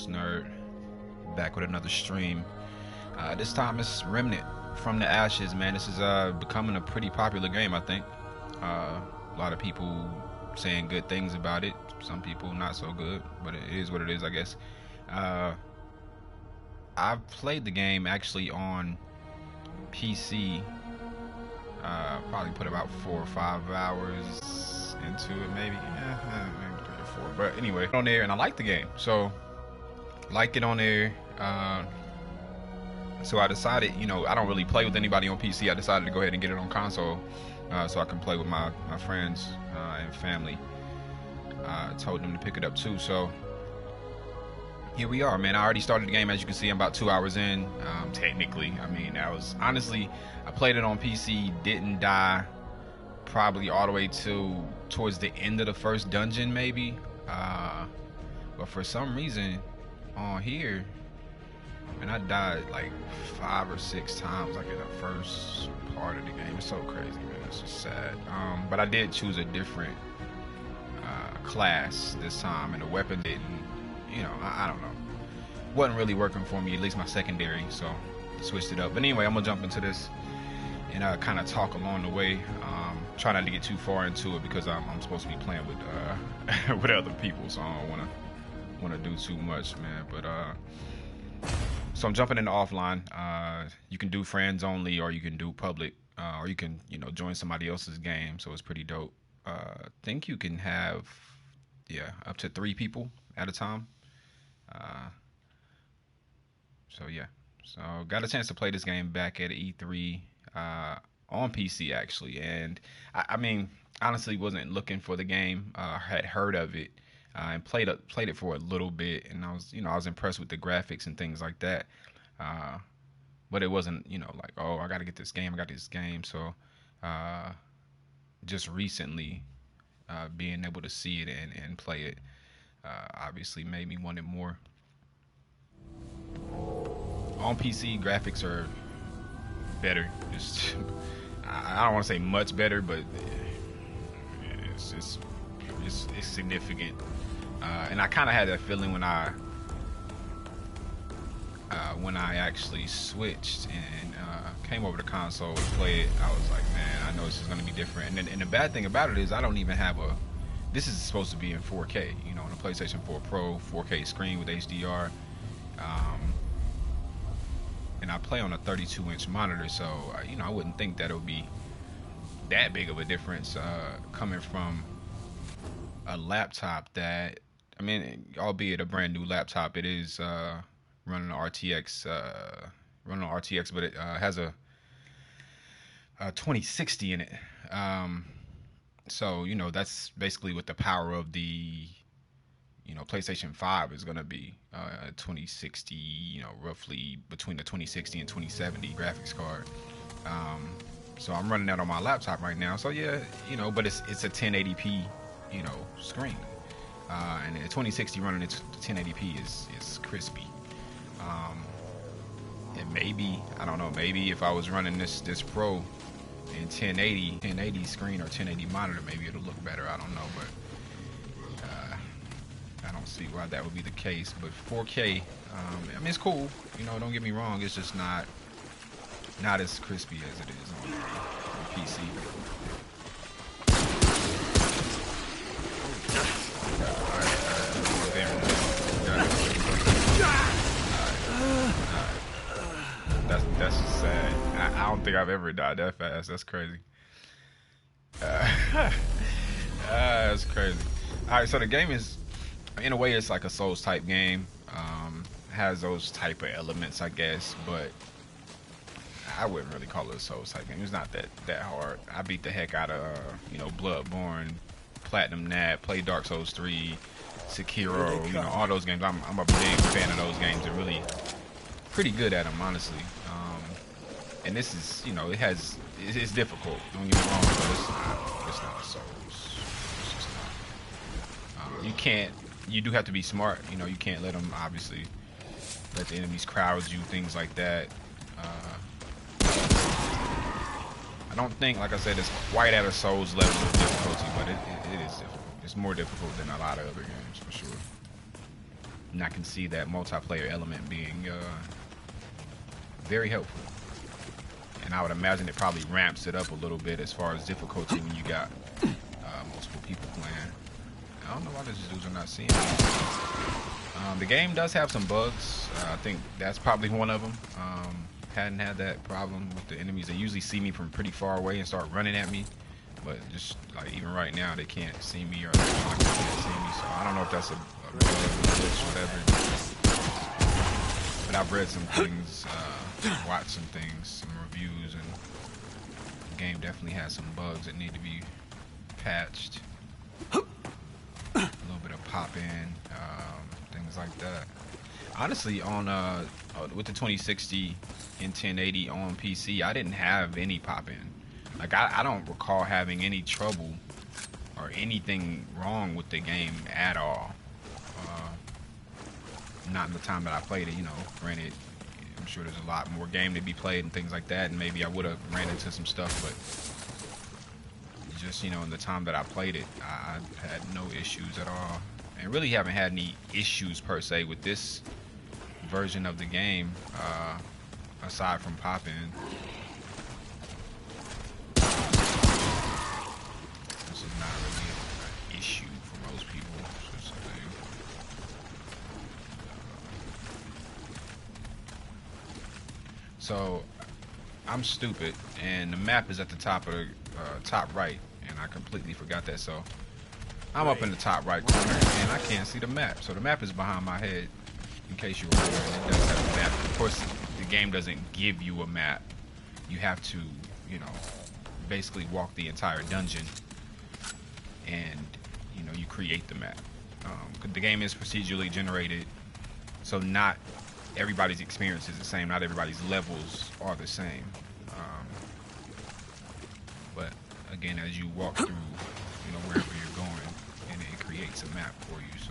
Ghost Nerd, back with another stream. This time it's Remnant from the Ashes, man. This is becoming a pretty popular game, I think. A lot of people saying good things about it. Some people not so good, but it is what it is, I guess. I've played the game actually on PC. Probably put about 4 or 5 hours into it, maybe 3 or 4. But anyway, on there, and I like the game, so like it on there. So I decided, I don't really play with anybody on PC. I decided to go ahead and get it on console, so I can play with my friends and family. I told them to pick it up too, so here we are, man. I already started the game. As you can see, I'm about 2 hours in. Technically, I mean, I played it on PC, didn't die probably all the way towards the end of the first dungeon, maybe. But for some reason on here, and I died like 5 or 6 times, like in the first part of the game. It's so crazy, man. It's just sad. But I did choose a different class this time, and the weapon didn't, I don't know, wasn't really working for me, at least my secondary, so switched it up. But anyway, I'm gonna jump into this and kind of talk along the way. Try not to get too far into it because I'm supposed to be playing with with other people, so I don't want to do too much, man. But so I'm jumping into offline. You can do friends only, or you can do public, or you can join somebody else's game. So it's pretty dope. Think you can have up to 3 people at a time. So yeah, so got a chance to play this game back at E3 on PC actually, and I mean honestly wasn't looking for the game. Had heard of it and played it for a little bit, and I was impressed with the graphics and things like that. But it wasn't like, oh, I got to get this game. I got this game. So just recently being able to see it and play it obviously made me want it more. On PC, graphics are better. Just I don't want to say much better, but it's significant. And I kind of had that feeling when I actually switched and came over to console to play it. I was like, man, I know this is going to be different. And the bad thing about it is I don't even have this is supposed to be in 4K, on a PlayStation 4 Pro, 4K screen with HDR. And I play on a 32-inch monitor, so I wouldn't think that it would be that big of a difference coming from a laptop that, I mean, albeit a brand new laptop, it is running an RTX, but it has a 2060 in it. So that's basically what the power of the PlayStation 5 is going to be, 2060, roughly between the 2060 and 2070 graphics card. So I'm running that on my laptop right now. So yeah, but it's a 1080p, screen. And the 2060 running it 1080p is crispy. And maybe, I don't know, maybe if I was running this Pro in 1080 screen or 1080 monitor, maybe it'll look better. I don't know, but I don't see why that would be the case. But 4K, I mean, it's cool. Don't get me wrong. It's just not as crispy as it is on PC. That's just sad. I don't think I've ever died that fast. That's crazy. That's crazy. All right, so the game is, in a way, it's like a Souls type game. Has those type of elements, I guess, but I wouldn't really call it a Souls type game. It's not that hard. I beat the heck out of Bloodborne, Platinum Nat, played Dark Souls 3, Sekiro, all those games. I'm a big fan of those games. They're really pretty good at them, honestly. And this is, it's difficult. Don't get me wrong, but it's not a Souls. It's just not. You do have to be smart. You can't let them, obviously, let the enemies crowd you, things like that. I don't think, like I said, it's quite at a Souls level of difficulty, but it is difficult. It's more difficult than a lot of other games, for sure. and I can see that multiplayer element being very helpful. And I would imagine it probably ramps it up a little bit as far as difficulty when you got multiple people playing. I don't know why these dudes are not seeing me. The game does have some bugs. I think that's probably one of them. Hadn't had that problem with the enemies. They usually see me from pretty far away and start running at me. But just like even right now, they can't see me or they can't see me. So I don't know if that's a bug, glitch, whatever. But I've read some things, watched some things, some reviews, and the game definitely has some bugs that need to be patched. A little bit of pop-in, things like that. Honestly, on with the 2060 and 1080 on PC, I didn't have any pop-in. Like I don't recall having any trouble or anything wrong with the game at all. Not in the time that I played it, you know. Granted, I'm sure there's a lot more game to be played and things like that, and maybe I would have ran into some stuff, but just, you know, in the time that I played it, I had no issues at all. And really haven't had any issues per se with this version of the game, aside from pop-in. This is not really an issue for most people. So I'm stupid, and the map is at the top of the top right, and I completely forgot that. So I'm up in the top right corner, and I can't see the map. So the map is behind my head, in case you were wondering. It does have a map. Of course, the game doesn't give you a map. You have to, you know, basically walk the entire dungeon, and you know, you create the map. The game is procedurally generated, so not everybody's experience is the same. Not everybody's levels are the same. But again, as you walk through, you know, wherever you're going, and it creates a map for you. Is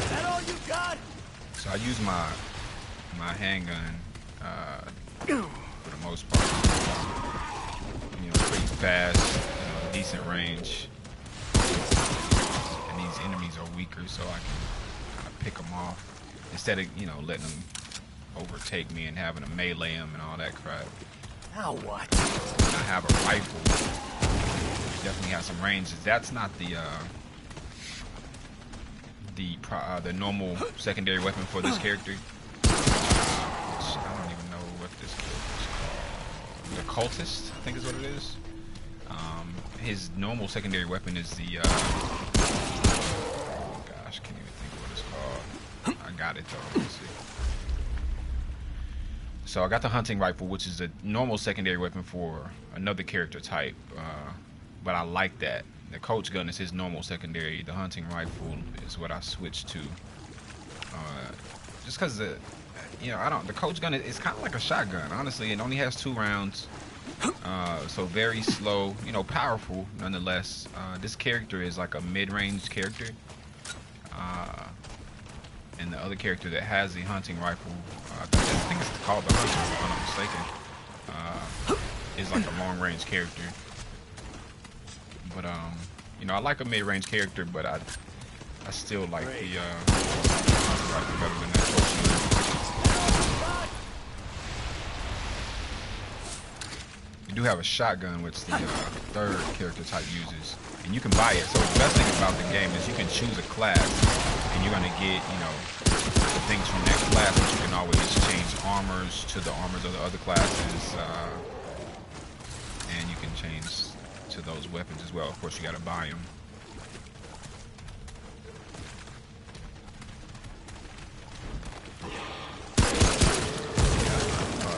that all you got? So I use my handgun for the most part. You know, pretty fast, you know, decent range. And these enemies are weaker, so I can kind of pick them off instead of, you know, letting them overtake me and having to melee them and all that crap. Now what? I have a rifle, which definitely has some range. That's not the normal secondary weapon for this character. Which I don't even know what this character is called. The Cultist, I think is what it is. His normal secondary weapon is the oh gosh, can't even think of what it's called. I got it though. Let's see. So I got the hunting rifle, which is a normal secondary weapon for another character type, but I like that. The coach gun is his normal secondary. The hunting rifle is what I switched to, just because you know, the coach gun is kind of like a shotgun. Honestly, it only has 2 rounds, so very slow. You know, powerful nonetheless. This character is like a mid-range character, and the other character that has the hunting rifle, I think it's called the hunter, if I'm not mistaken, is like a long-range character. But you know, I like a mid-range character, but I still like the hunting rifle better than that. You do have a shotgun, which the third character type uses, and you can buy it. So the best thing about the game is you can choose a class, and you're gonna get, you know, the things from that class, but you can always change armors to the armors of the other classes, and you can change to those weapons as well. Of course, you gotta buy them.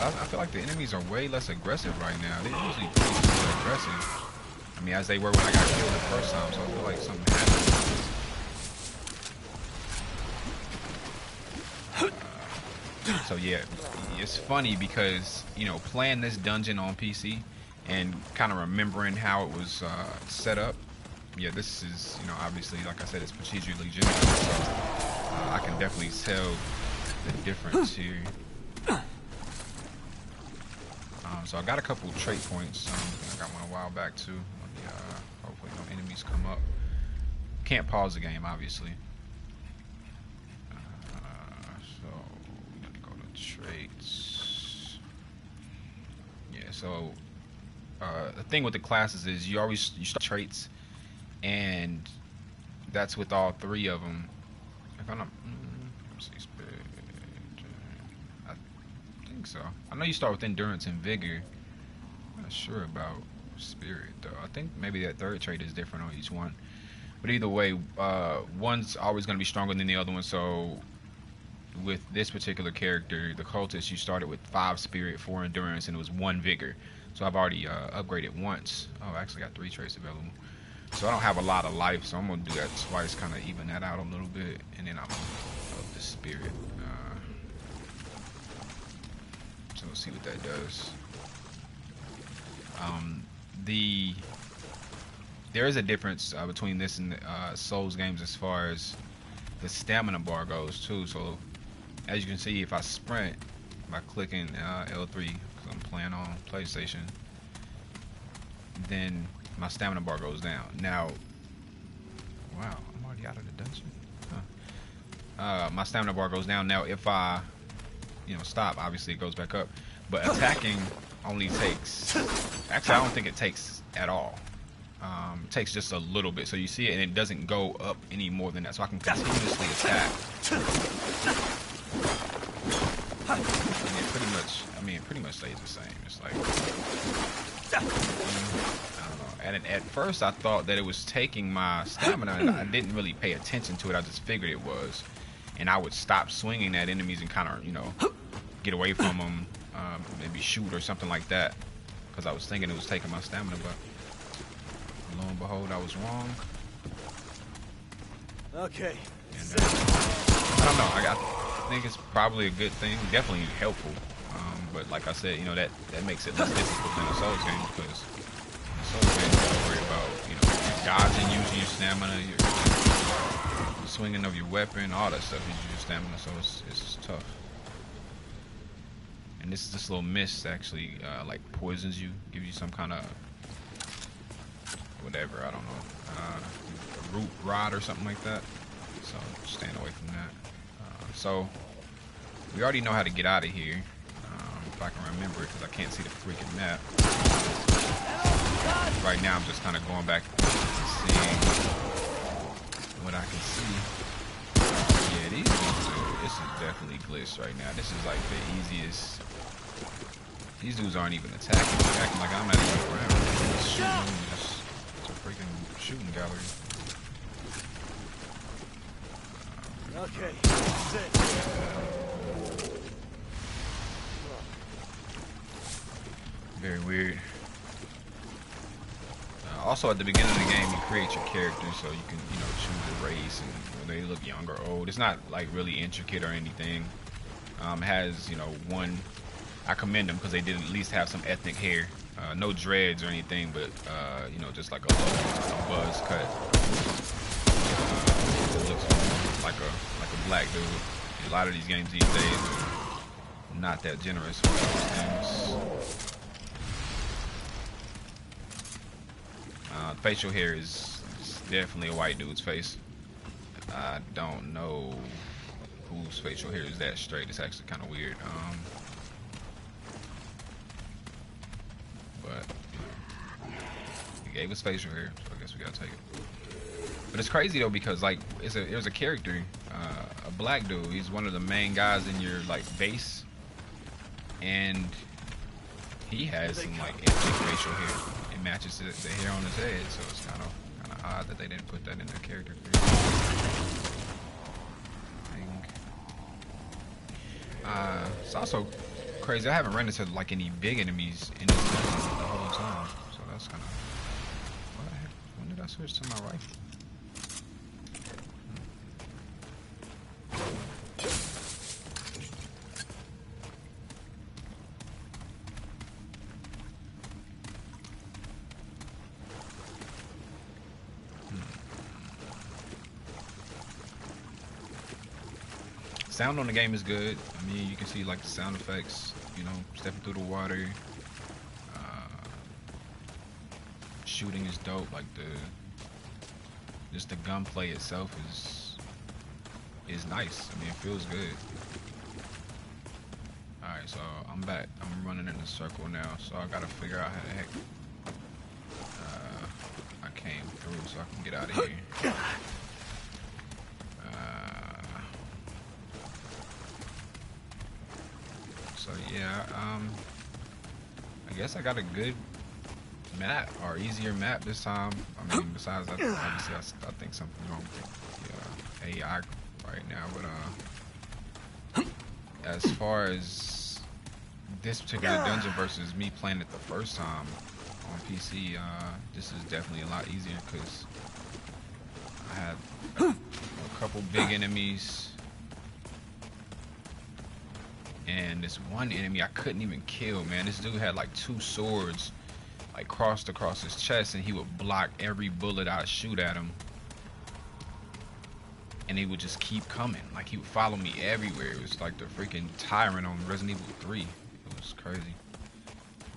I feel like the enemies are way less aggressive right now. They're usually pretty aggressive. I mean, as they were when I got killed the first time, so I feel like something happened. So yeah, it's funny because, you know, playing this dungeon on PC and kind of remembering how it was set up. Yeah, this is, you know, obviously, like I said, it's procedurally generated, so I can definitely tell the difference here. So I got a couple trait points. I got one a while back too. Hopefully no enemies come up. Can't pause the game, obviously. So we gotta go to traits. Yeah. So the thing with the classes is you start traits, and that's with all three of them. If I'm not, let's see, spirit. I think so. I know you start with endurance and vigor. I'm not sure about spirit though. I think maybe that third trait is different on each one. But either way, one's always going to be stronger than the other one. So with this particular character, the cultist, you started with 5 spirit, 4 endurance, and it was 1 vigor. So I've already upgraded once. Oh, I actually got 3 traits available. So I don't have a lot of life, so I'm going to do that twice, kind of even that out a little bit. And then I'm going to up the spirit. So we'll see what that does. There is a difference between this and Souls games as far as the stamina bar goes too. So as you can see, if I sprint by clicking L3, because I'm playing on PlayStation, then my stamina bar goes down. Now, wow, I'm already out of the dungeon. My stamina bar goes down. Now, if I, stop, obviously it goes back up. But attacking only takes. Actually, I don't think it takes at all. It takes just a little bit. So you see it, and it doesn't go up any more than that. So I can continuously attack. And it pretty much stays the same. It's like, I don't know. At first, I thought that it was taking my stamina, and I didn't really pay attention to it. I just figured it was, and I would stop swinging at enemies and kind of, get away from them, maybe shoot or something like that, because I was thinking it was taking my stamina, but lo and behold, I was wrong. Okay. And, I don't know. I think it's probably a good thing. Definitely helpful. But like I said, that makes it less difficult than a Souls game, because in Souls game you gotta worry about, dodging, using your stamina, your swinging of your weapon, all that stuff uses your stamina. So it's tough. And this little mist actually like poisons you, gives you some kind of whatever, I don't know, root rod or something like that. So stand away from that. So we already know how to get out of here, if I can remember it, because I can't see the freaking map. Right now I'm just kind of going back and seeing what I can see. Yeah, this is definitely glitched right now. This is like the easiest. These dudes aren't even attacking. They're acting like I'm not even around. Just shooting, it's a freaking shooting gallery. Okay, that's it. Very weird. Also, at the beginning of the game, you create your character, so you can, choose a race and whether they look young or old. It's not like really intricate or anything. It has, one. I commend them because they did at least have some ethnic hair. No dreads or anything, but just like a buzz cut. It looks like a black dude. A lot of these games these days are not that generous with those things. Facial hair is definitely a white dude's face. I don't know whose facial hair is that straight. It's actually kind of weird. But he gave us facial hair, so I guess we gotta take it. But it's crazy though, because like there's a character, a black dude. He's one of the main guys in your like base, and he has some like ethnic facial hair. It matches the hair on his head, so it's kind of odd that they didn't put that in their character thing. It's also crazy. I haven't run into like any big enemies in this game the whole time, so that's kind of. What the heck? When did I switch to my rifle? Sound on the game is good. I mean, you can see like the sound effects, stepping through the water. shooting is dope. Like just the gunplay itself is nice. I mean, it feels good. All right, so I'm back. I'm running in a circle now, so I gotta figure out how the heck I came through so I can get out of here. So yeah, I guess I got a good map or easier map this time. I mean, besides that, obviously I think something's wrong with the AI right now, but as far as this particular dungeon versus me playing it the first time on PC, this is definitely a lot easier because I had a couple big enemies. And this one enemy I couldn't even kill, man. This dude had like 2 swords like crossed across his chest, and he would block every bullet I'd shoot at him. And he would just keep coming. Like he would follow me everywhere. It was like the freaking tyrant on Resident Evil 3. It was crazy.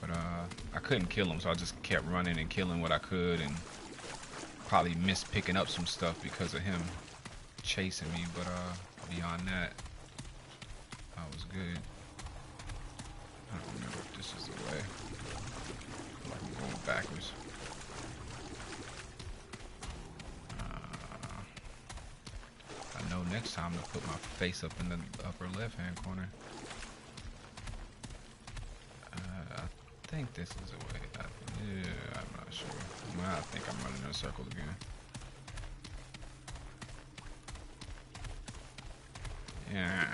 But I couldn't kill him, so I just kept running and killing what I could, and probably missed picking up some stuff because of him chasing me. But beyond that, I was good. I don't remember if this is the way. I feel like I'm going backwards. I know next time to put my face up in the upper left-hand corner. I think this is the way. Yeah, I'm not sure. Well, I think I'm running in a circle again. Yeah.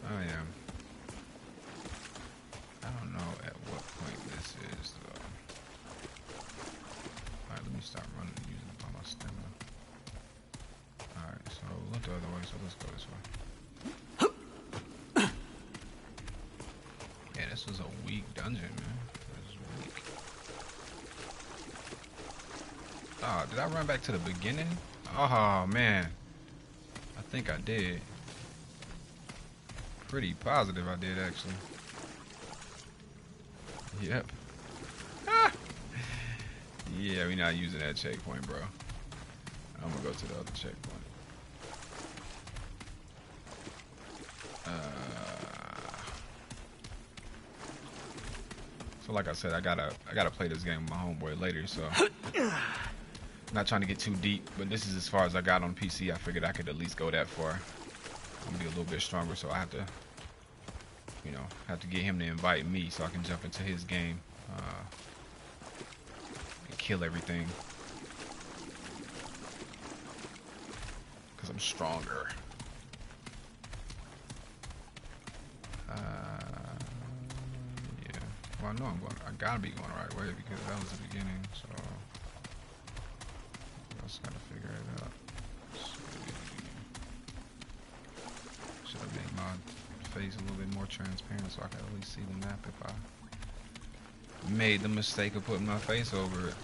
I am. I don't know at what point this is though. Alright, let me stop running and using up all my stamina. Alright, so we went the other way, so let's go this way. Yeah, this was a weak dungeon, man. This was weak. Oh, did I run back to the beginning? Oh man. I think I did. Pretty positive I did actually. Yep. Ah! Yeah, we not using that checkpoint, bro. I'm gonna go to the other checkpoint. So like I said, I gotta play this game with my homeboy later, so not trying to get too deep, but this is as far as I got on PC. I figured I could at least go that far. I'm gonna be a little bit stronger, so I have to, you know, get him to invite me so I can jump into his game and kill everything. Because I'm stronger. Yeah. Well, I know I gotta be going the right way because that was the beginning, so I just gotta figure it out. Should have made my face a little bit more transparent so I can at least see the map if I made the mistake of putting my face over it.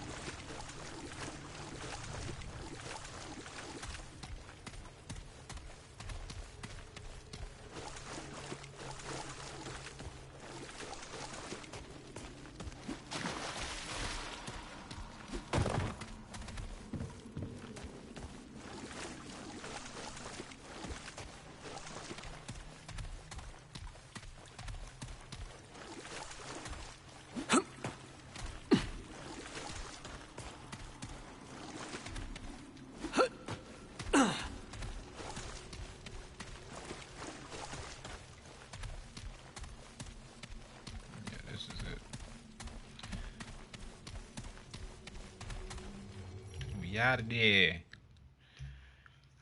Out of there.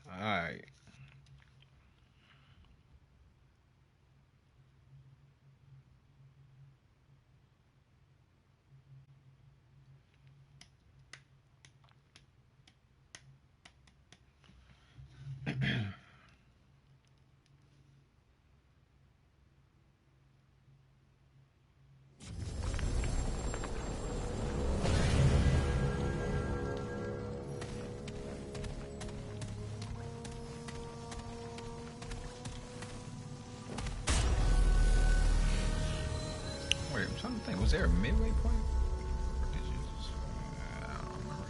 All right. Wait, I'm trying to think. Was there a midway point? Or did you just, I don't remember.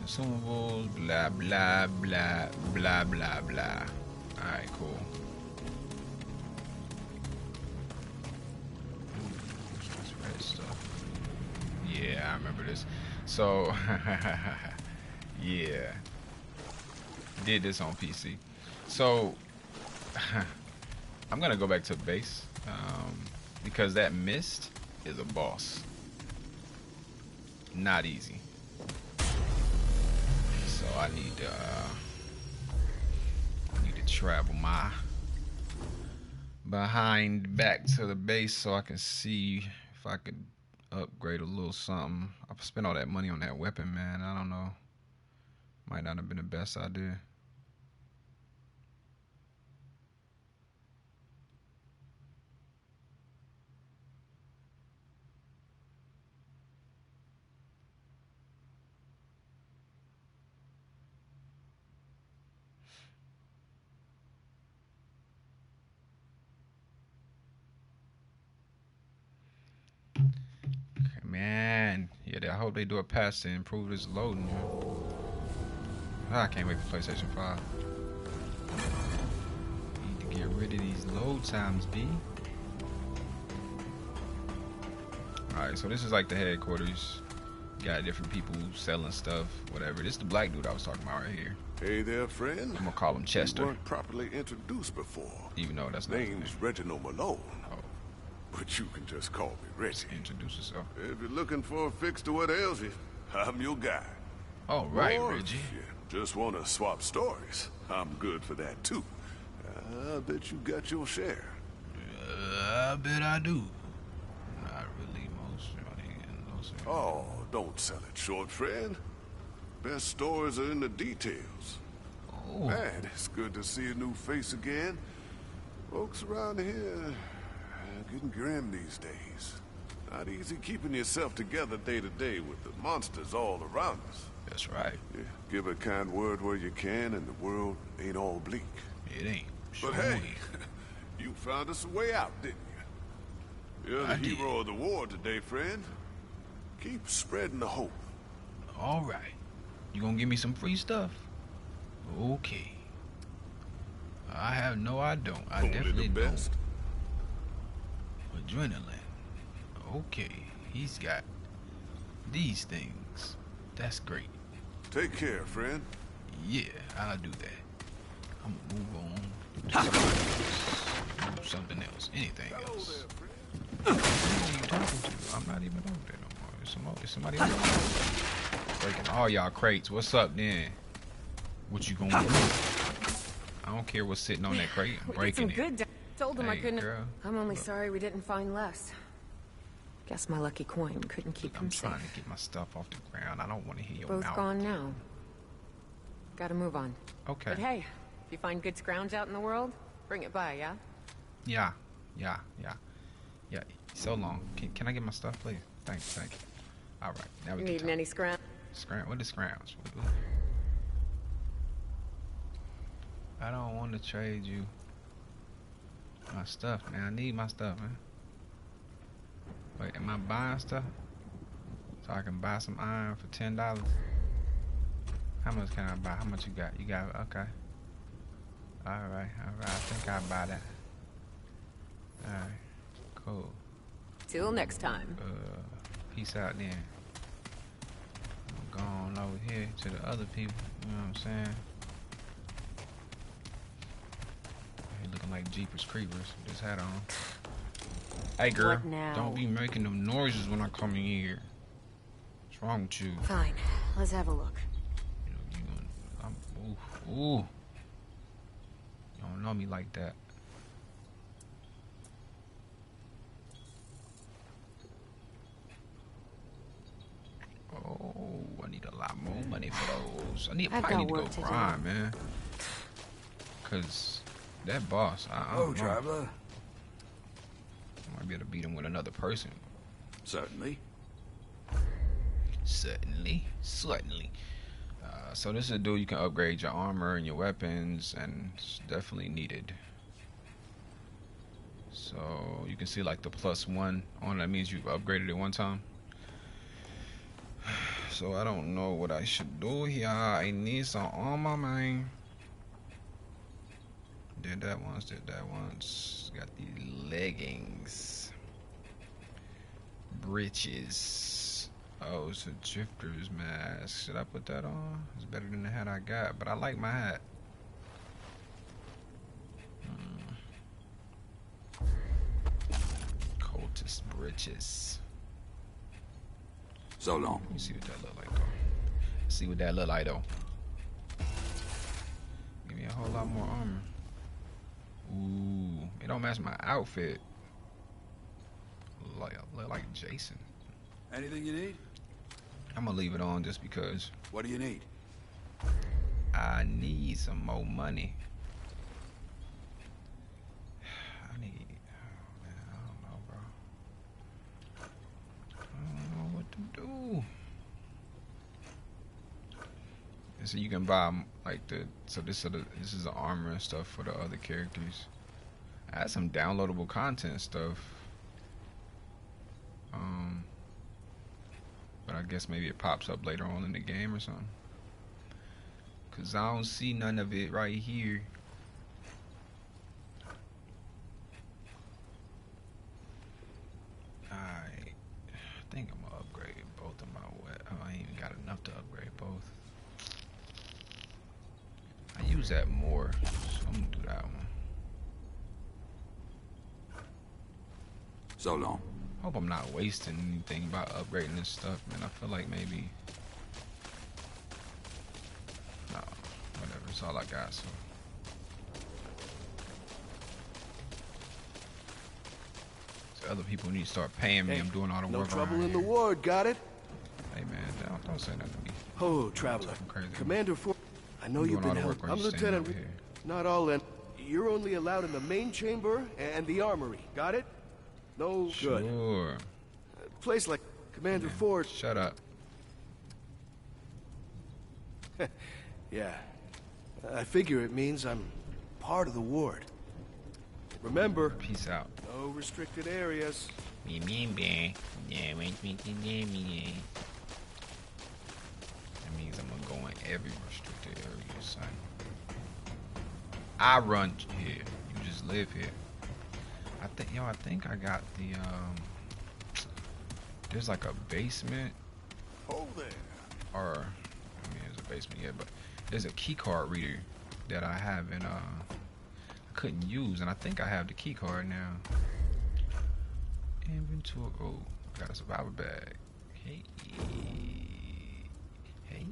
Consumables, blah blah blah blah blah blah. All right, cool. What's red stuff? Yeah, I remember this. So, yeah, did this on PC. So, I'm gonna go back to base because that mist is a boss. Not easy. So I need to travel my behind back to the base so I can see if I could upgrade a little something. I spent all that money on that weapon, man. I don't know. Might not have been the best idea. Man, yeah, I hope they do a patch to improve this loading. I can't wait for PlayStation 5. Need to get rid of these load times, B. Alright, so this is like the headquarters. Got different people selling stuff, whatever. This is the black dude I was talking about right here. Hey there, friend. I'm gonna call him Chester. You weren't properly introduced before. Even though that's not his Name's name. Reginald Malone. Oh, But you can just call me Reggie. introduce yourself. If you're looking for a fix to what ails you, I'm your guy. All right, Or Reggie. if you just want to swap stories, I'm good for that too. I bet you got your share. I bet I do. Not really most money and those. Oh, don't sell it short, friend. Best stories are in the details. Oh, Man, it's good to see a new face again. Folks around here getting grim these days. Not easy keeping yourself together day to day with the monsters all around us. that's right. Yeah, give a kind word where you can, and the world ain't all bleak. It ain't. But Sure hey, ain't. you found us a way out, didn't you? You're the I did. hero of the war today, friend. Keep spreading the hope. All right. You gonna give me some free stuff? Okay. I have no, I don't. I Only definitely the best. don't. Adrenaline. Okay. He's got these things. That's great. Take care, friend. Yeah, I'll do that. I'm gonna move on to somebody else. Do something else. Anything Hello else. there, friend. Who are you talking to? I'm not even over there no more. It's somebody else. Breaking all y'all crates. What's up then? What you gonna do? I don't care what's sitting on that crate. I'm We did breaking some it. good. Told them I Hey, couldn't. girl. I'm only Look. sorry we didn't find less. Guess my lucky coin couldn't keep I'm him trying safe. to get my stuff off the ground. I don't want to hear your Both mouth. gone now. Gotta move on. Okay. But hey, if you find good scrounge out in the world, bring it by, yeah? Yeah. So long. Can I get my stuff, please? Thanks. All right. Now we You can needing talk. any scrounge? What is scrounge? I don't want to trade you my stuff, man. I need my stuff, man. Wait, am I buying stuff? So I can buy some iron for $10? How much can I buy? How much you got? You got, okay. Alright. I think I'll buy that. Alright. Cool. Till next time. Peace out then. I'm going over here to the other people, you know what I'm saying? He looking like Jeepers Creepers with his hat on. Hey girl, What now? don't be making them noises when I come in here. What's wrong with you? Fine. Let's have a look. Ooh. You don't know me like that. Oh, I need a lot more money for those. I I've probably got need to go work to do. grind, man. Cause that boss, I Oh, don't know. traveler. I might be able to beat him with another person. Certainly. Certainly. So this is a dude you can upgrade your armor and your weapons, and it's definitely needed. So you can see like the +1 on that means you've upgraded it one time. So I don't know what I should do here. I need some armor, man. Did that once, did that once. Got the leggings. Breeches. Oh, it's a drifter's mask. Should I put that on? It's better than the hat I got, but I like my hat. Cultist breeches. So long. Let me see what that look like though. See what that look like though. Give me a whole lot more armor. Ooh, it don't match my outfit. Look like Jason. Anything you need? I'm gonna leave it on just because What do you need? I need some more money. I need. Oh man, I don't know, bro. I don't know what to do. And so you can buy like the this is the armor and stuff for the other characters. I had some downloadable content stuff. But I guess maybe it pops up later on in the game or something. Cause I don't see none of it right here. Alright. I think I'm gonna upgrade both of my I ain't even got enough to upgrade both. I use that more, so I'm gonna do that one. So long. Hope I'm not wasting anything by upgrading this stuff, man. I feel like maybe. No, whatever. It's all I got, so. So other people need to start paying me. Hey, I'm doing all the no work. trouble around in the here. ward, got it? Hey, man, don't say nothing to me. Oh, traveler. I'm crazy. Commander Ford. I know I'm you've doing been all the work helping. while I'm you standing Lieutenant. over here. Not all in. You're only allowed in the main chamber and the armory. Got it? No good. Sure. A place like Commander Man, Ford. shut up. Yeah. I figure it means I'm part of the ward. Remember, Peace out. no restricted areas. That means I'm gonna go in every restricted area, son. I run here. You just live here. I think I got the there's like a basement. Oh there. Or I mean there's a basement, yeah, but there's a key card reader that I haven't I couldn't use, and I think I have the key card now. Inventory. Oh, I got a survivor bag. Hey. Hey.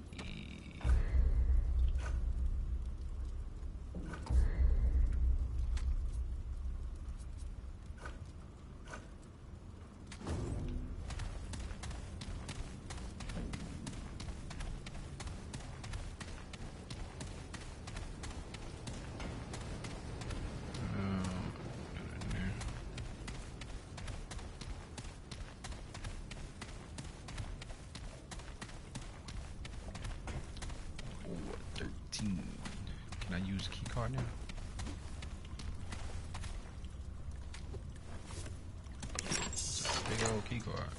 Can I use a key card now? It's a big old key card.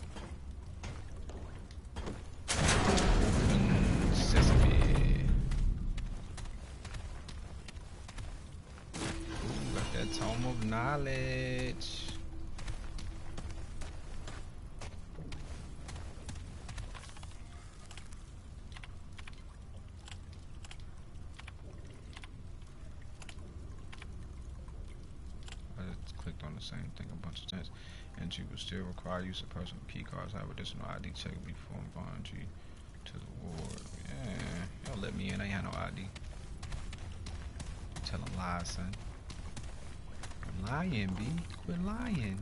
Sesame. Ooh, got that tome of knowledge. Clicked on the same thing a bunch of times. Entry will still require use of personal key cards. Have additional ID check before inviting entry to the ward. Yeah, y'all let me in. I ain't had no ID. Telling lies, son. Quit lying, B. Quit lying.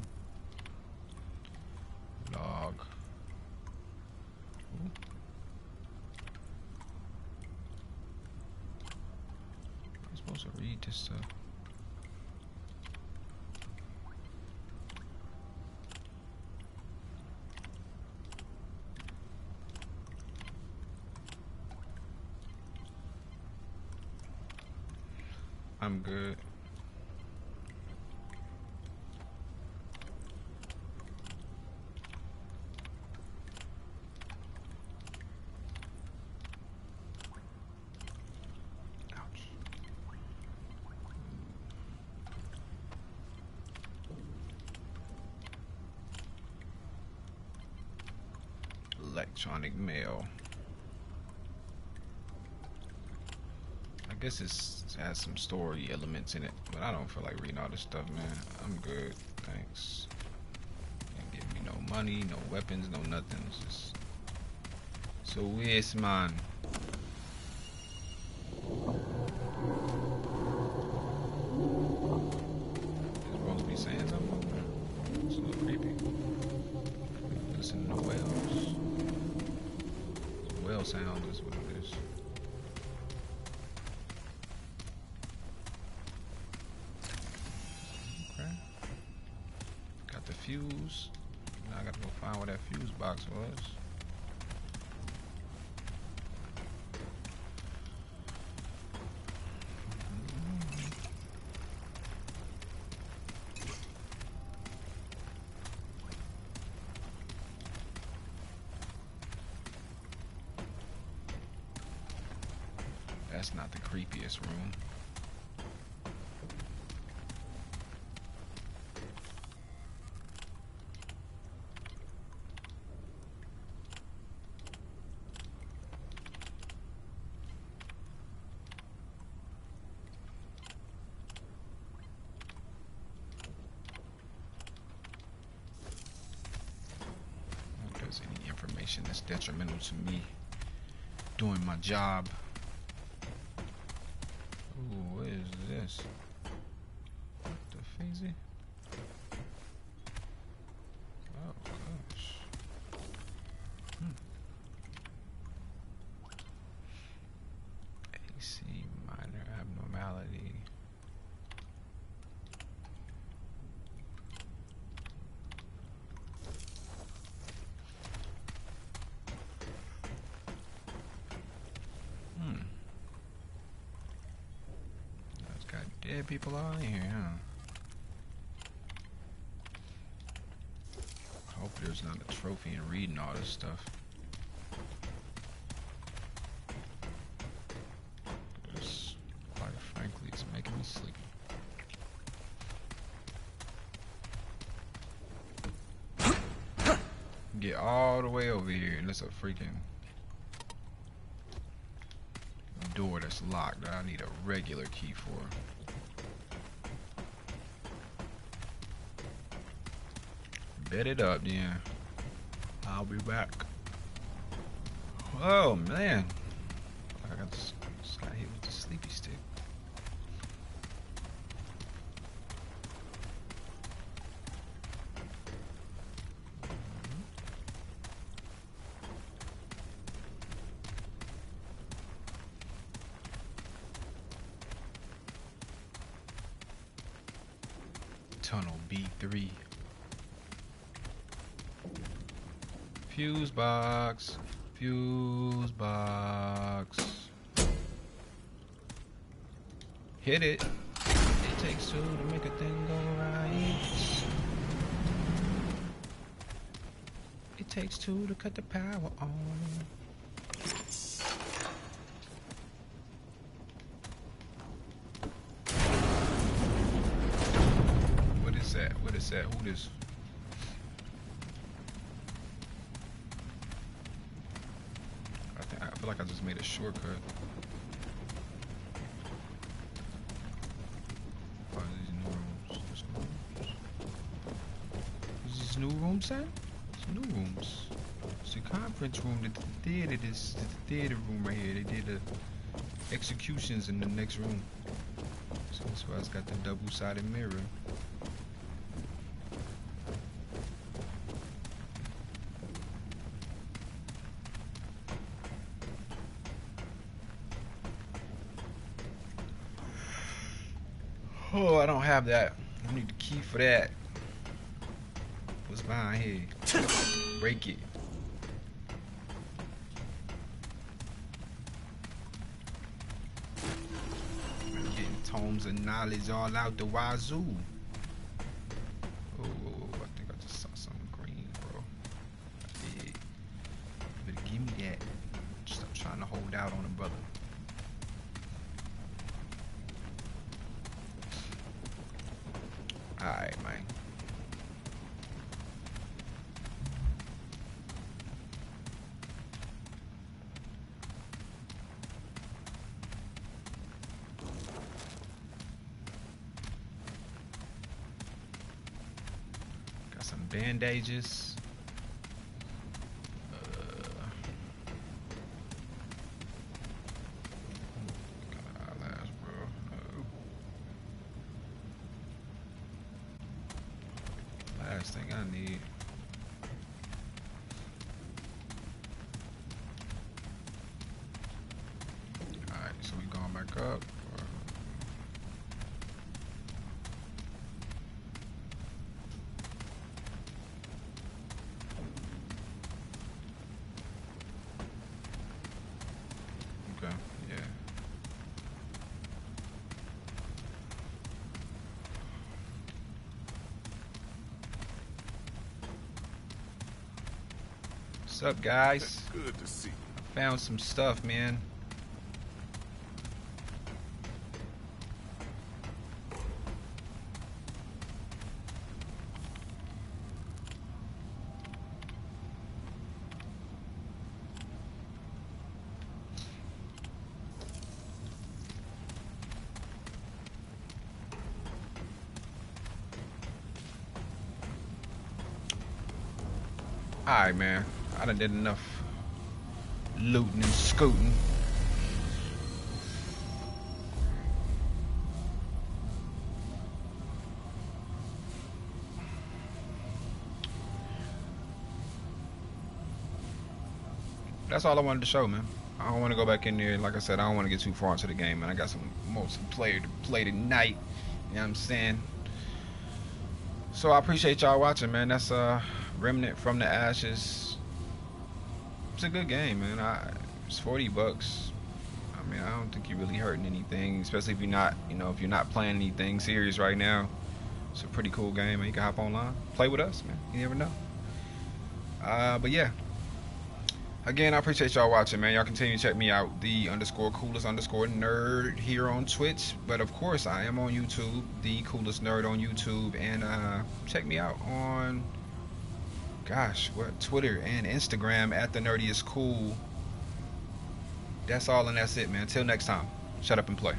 Log. Ooh. I'm supposed to read this stuff. I'm good. Electronic mail. I guess it has some story elements in it, but I don't feel like reading all this stuff, man. I'm good, thanks. Can't give me no money, no weapons, no nothing. It's just so weird, man. It's supposed to be saying something. It's a little creepy. Listen to the whales. Whale sound is what it is. Okay. Got the fuse. Now I gotta go find where that fuse box was. That's not the creepiest room. If there's any information that's detrimental to me doing my job. Ooh, what is this? What the phasey? Oh gosh. AC minor abnormality. Got dead people all in here, huh? I hope there's not a trophy in reading all this stuff. This, quite frankly, is making me sleepy. Get all the way over here, and there's a freaking door that's locked that I need a regular key for. Bet it up, then. I'll be back. Oh man, I just got hit with the sleepy stick. Tunnel B3. Fuse box. Fuse box. Hit it. It takes two to make a thing go right. It takes two to cut the power on. What is that? What is that? Who this? I feel like I just made a shortcut. Oh, these new rooms. Is this new room, son? It's new rooms. It's the conference room. The theater. This is the theater room right here. They did the executions in the next room. So that's why it's got the double-sided mirror. Oh, I don't have that. I need the key for that. What's behind here? Break it. I'm getting tomes of knowledge all out the wazoo. Oh, I think I just saw something green, bro. I did. You better give me that. Stop trying to hold out on a brother. Alright, man. some bandages. Eyelash, bro. No. Last thing I need. Alright, so we going back up. Okay, yeah. What's up, guys? Good to see you. Found some stuff, man. Alright, man. I done did enough looting and scooting. That's all I wanted to show, man. I don't want to go back in there. Like I said, I don't want to get too far into the game, man. I got some multiplayer to play tonight. You know what I'm saying? So I appreciate y'all watching, man. That's Remnant from the Ashes. It's a good game, man. It's $40. I mean, I don't think you're really hurting anything, especially if you're not, if you're not playing anything serious right now. It's a pretty cool game, man. You can hop online, play with us, man. You never know. But yeah. Again, I appreciate y'all watching, man. Y'all continue to check me out, the_coolest_nerd here on Twitch. But of course, I am on YouTube, the coolest nerd on YouTube, and check me out on, Twitter and Instagram at the nerdiest cool. That's all and that's it, man. Until next time, shut up and play.